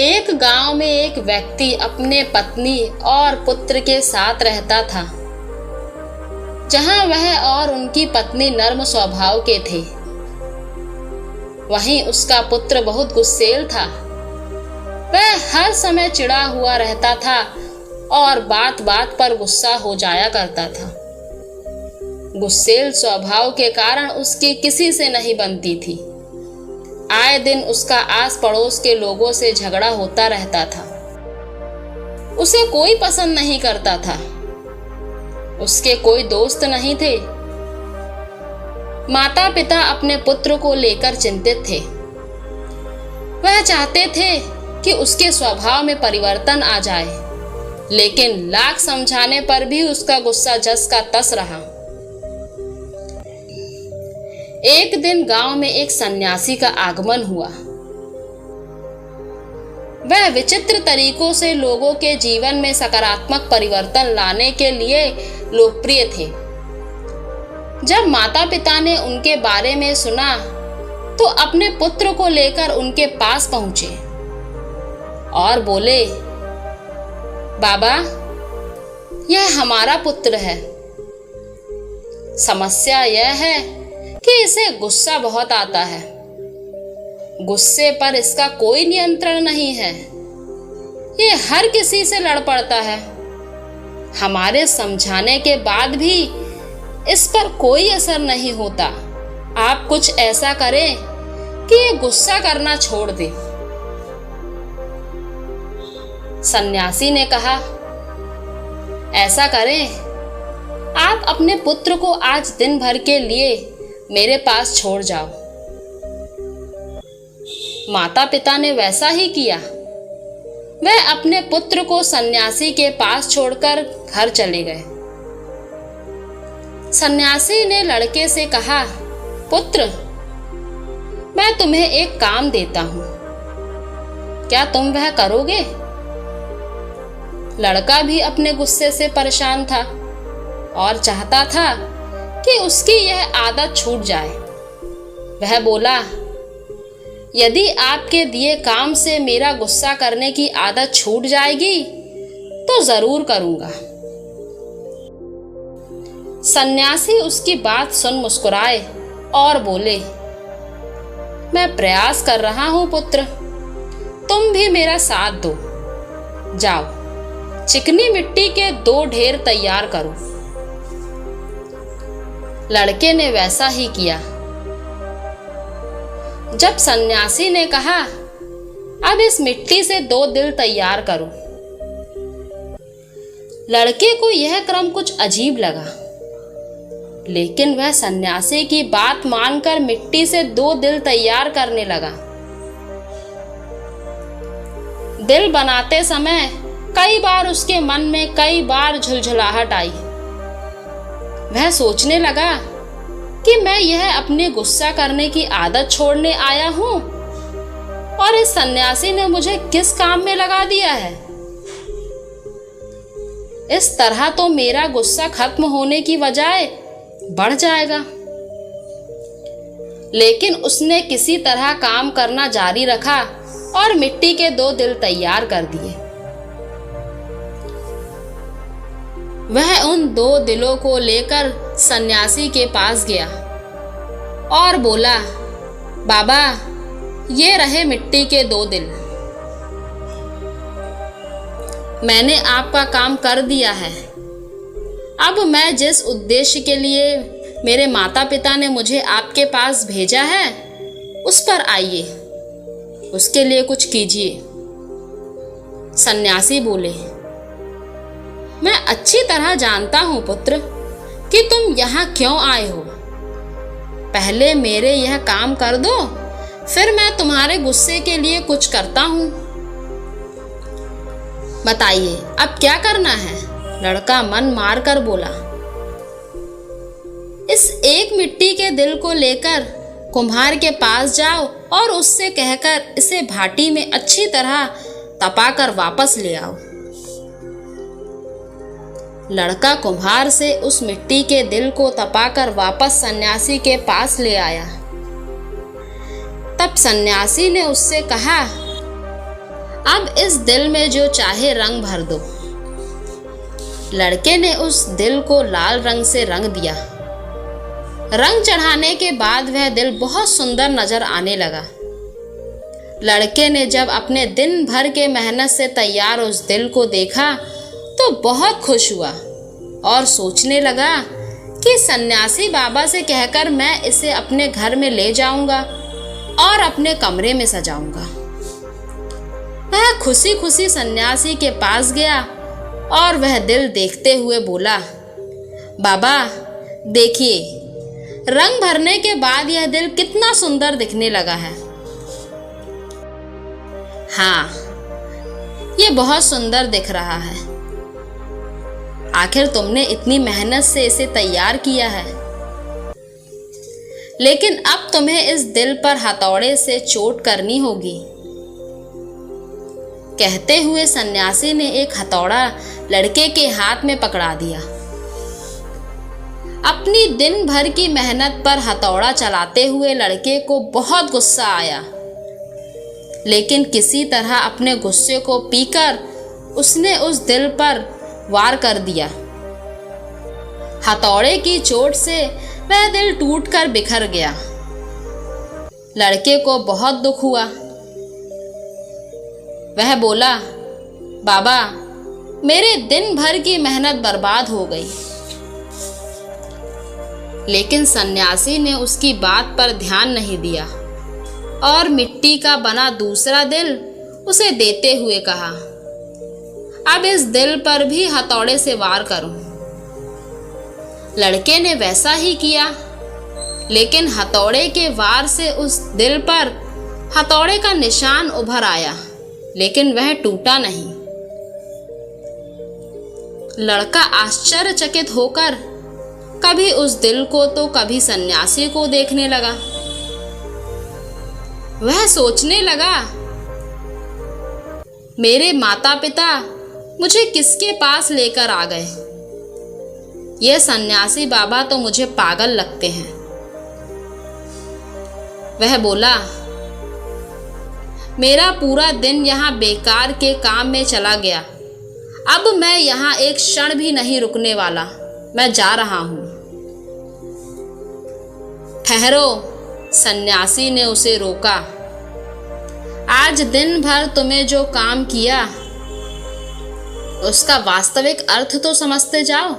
एक गांव में एक व्यक्ति अपने पत्नी और पुत्र के साथ रहता था। जहां वह और उनकी पत्नी नर्म स्वभाव के थे, वहीं उसका पुत्र बहुत गुस्सैल था। वह हर समय चिढ़ा हुआ रहता था और बात बात पर गुस्सा हो जाया करता था। गुस्सैल स्वभाव के कारण उसकी किसी से नहीं बनती थी। आए दिन उसका आस पड़ोस के लोगों से झगड़ा होता रहता था। उसे कोई पसंद नहीं करता था। उसके कोई दोस्त नहीं थे। माता पिता अपने पुत्र को लेकर चिंतित थे। वह चाहते थे कि उसके स्वभाव में परिवर्तन आ जाए, लेकिन लाख समझाने पर भी उसका गुस्सा जस का तस रहा। एक दिन गांव में एक सन्यासी का आगमन हुआ। वह विचित्र तरीकों से लोगों के जीवन में सकारात्मक परिवर्तन लाने के लिए लोकप्रिय थे। जब माता पिता ने उनके बारे में सुना तो अपने पुत्र को लेकर उनके पास पहुंचे और बोले, बाबा, यह हमारा पुत्र है। समस्या यह है कि इसे गुस्सा बहुत आता है। गुस्से पर इसका कोई नियंत्रण नहीं है। ये हर किसी से लड़ पड़ता है। हमारे समझाने के बाद भी इस पर कोई असर नहीं होता। आप कुछ ऐसा करें कि ये गुस्सा करना छोड़ दे। सन्यासी ने कहा, ऐसा करें, आप अपने पुत्र को आज दिन भर के लिए मेरे पास छोड़ जाओ। माता पिता ने वैसा ही किया। वह अपने पुत्र को सन्यासी के पास छोड़कर घर चले गए। सन्यासी ने लड़के से कहा, पुत्र, मैं तुम्हें एक काम देता हूं, क्या तुम वह करोगे? लड़का भी अपने गुस्से से परेशान था और चाहता था कि उसकी यह आदत छूट जाए। वह बोला, यदि आपके दिए काम से मेरा गुस्सा करने की आदत छूट जाएगी तो जरूर करूंगा। सन्यासी उसकी बात सुन मुस्कुराए और बोले, मैं प्रयास कर रहा हूं पुत्र, तुम भी मेरा साथ दो। जाओ, चिकनी मिट्टी के 2 ढेर तैयार करो। लड़के ने वैसा ही किया। जब सन्यासी ने कहा, अब इस मिट्टी से 2 दिल तैयार करो, लड़के को यह क्रम कुछ अजीब लगा, लेकिन वह सन्यासी की बात मानकर मिट्टी से 2 दिल तैयार करने लगा। दिल बनाते समय कई बार उसके मन में कई बार झुलझुलाहट आई। वह सोचने लगा कि मैं यह अपने गुस्सा करने की आदत छोड़ने आया हूं और इस सन्यासी ने मुझे किस काम में लगा दिया है। इस तरह तो मेरा गुस्सा खत्म होने की बजाय बढ़ जाएगा। लेकिन उसने किसी तरह काम करना जारी रखा और मिट्टी के 2 दिल तैयार कर दिए। वह उन 2 दिलों को लेकर सन्यासी के पास गया और बोला, बाबा, ये रहे मिट्टी के 2 दिल। मैंने आपका काम कर दिया है। अब मैं जिस उद्देश्य के लिए मेरे माता पिता ने मुझे आपके पास भेजा है उस पर आइए, उसके लिए कुछ कीजिए। सन्यासी बोले, मैं अच्छी तरह जानता हूं पुत्र कि तुम यहाँ क्यों आए हो। पहले मेरे यह काम कर दो, फिर मैं तुम्हारे गुस्से के लिए कुछ करता हूं। बताइए, अब क्या करना है? लड़का मन मारकर बोला, इस एक मिट्टी के दिल को लेकर कुम्हार के पास जाओ और उससे कहकर इसे भाटी में अच्छी तरह तपाकर वापस ले आओ। लड़का कुम्हार से उस मिट्टी के दिल को तपाकर वापस सन्यासी के पास ले आया। तब सन्यासी ने उससे कहा, अब इस दिल में जो चाहे रंग भर दो। लड़के ने उस दिल को लाल रंग से रंग दिया। रंग चढ़ाने के बाद वह दिल बहुत सुंदर नजर आने लगा। लड़के ने जब अपने दिन भर के मेहनत से तैयार उस दिल को देखा तो बहुत खुश हुआ और सोचने लगा कि सन्यासी बाबा से कहकर मैं इसे अपने घर में ले जाऊंगा और अपने कमरे में सजाऊंगा। वह खुशी खुशी सन्यासी के पास गया और वह दिल देखते हुए बोला, बाबा देखिए, रंग भरने के बाद यह दिल कितना सुंदर दिखने लगा है। हाँ, ये बहुत सुंदर दिख रहा है। आखिर तुमने इतनी मेहनत से इसे तैयार किया है, लेकिन अब तुम्हें इस दिल पर हथौड़े से चोट करनी होगी। कहते हुए सन्यासी ने एक हथौड़ा लड़के के हाथ में पकड़ा दिया। अपनी दिन भर की मेहनत पर हथौड़ा चलाते हुए लड़के को बहुत गुस्सा आया, लेकिन किसी तरह अपने गुस्से को पीकर उसने उस दिल पर वार कर दिया। हथौड़े की चोट से वह दिल टूटकर बिखर गया। लड़के को बहुत दुख हुआ। वह बोला, बाबा मेरे दिन भर की मेहनत बर्बाद हो गई। लेकिन सन्यासी ने उसकी बात पर ध्यान नहीं दिया और मिट्टी का बना दूसरा दिल उसे देते हुए कहा, अब इस दिल पर भी हथौड़े से वार करूं। लड़के ने वैसा ही किया, लेकिन हथौड़े के वार से उस दिल पर हथौड़े का निशान उभर आया, लेकिन वह टूटा नहीं। लड़का आश्चर्यचकित होकर कभी उस दिल को तो कभी सन्यासी को देखने लगा। वह सोचने लगा, मेरे माता पिता मुझे किसके पास लेकर आ गए? ये सन्यासी बाबा तो मुझे पागल लगते हैं। वह बोला, मेरा पूरा दिन यहाँ बेकार के काम में चला गया। अब मैं यहाँ एक क्षण भी नहीं रुकने वाला। मैं जा रहा हूँ। ठहरो, सन्यासी ने उसे रोका। आज दिन भर तुमने जो काम किया उसका वास्तविक अर्थ तो समझते जाओ।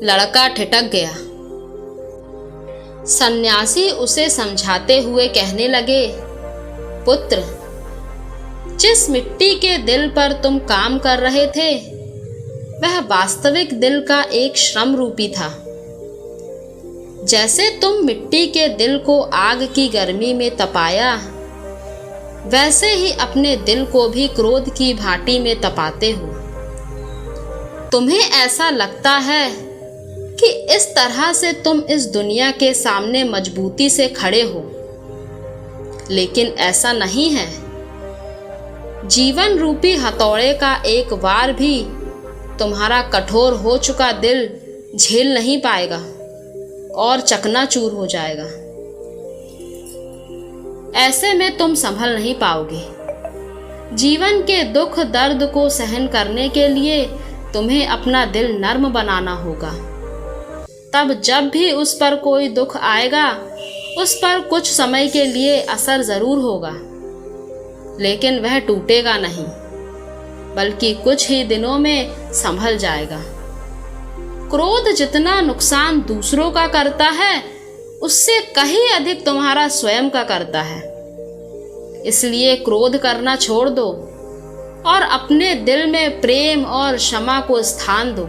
लड़का ठिठक गया। सन्यासी उसे समझाते हुए कहने लगे, पुत्र, जिस मिट्टी के दिल पर तुम काम कर रहे थे वह वास्तविक दिल का एक श्रम रूपी था। जैसे तुम मिट्टी के दिल को आग की गर्मी में तपाया, वैसे ही अपने दिल को भी क्रोध की भाटी में तपाते हो। तुम्हें ऐसा लगता है कि इस तरह से तुम इस दुनिया के सामने मजबूती से खड़े हो, लेकिन ऐसा नहीं है। जीवन रूपी हथौड़े का एक वार भी तुम्हारा कठोर हो चुका दिल झेल नहीं पाएगा और चकनाचूर हो जाएगा। ऐसे में तुम संभल नहीं पाओगे। जीवन के दुख दर्द को सहन करने के लिए तुम्हें अपना दिल नर्म बनाना होगा। तब जब भी उस पर कोई दुख आएगा, उस पर कुछ समय के लिए असर जरूर होगा, लेकिन वह टूटेगा नहीं, बल्कि कुछ ही दिनों में संभल जाएगा। क्रोध जितना नुकसान दूसरों का करता है, उससे कहीं अधिक तुम्हारा स्वयं का करता है। इसलिए क्रोध करना छोड़ दो और अपने दिल में प्रेम और क्षमा को स्थान दो,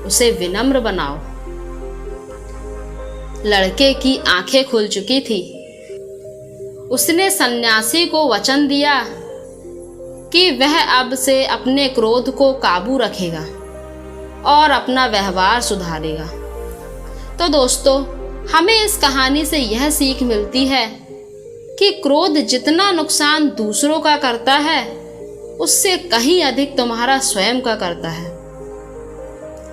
उसे विनम्र बनाओ। लड़के की आंखें खुल चुकी थी। उसने सन्यासी को वचन दिया कि वह अब से अपने क्रोध को काबू रखेगा और अपना व्यवहार सुधारेगा। तो दोस्तों, हमें इस कहानी से यह सीख मिलती है कि क्रोध जितना नुकसान दूसरों का करता है, उससे कहीं अधिक तुम्हारा स्वयं का करता है।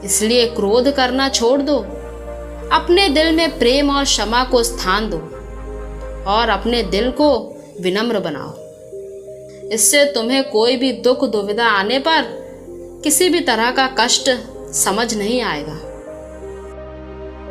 इसलिए क्रोध करना छोड़ दो, अपने दिल में प्रेम और क्षमा को स्थान दो और अपने दिल को विनम्र बनाओ। इससे तुम्हें कोई भी दुख दुविधा आने पर किसी भी तरह का कष्ट समझ नहीं आएगा।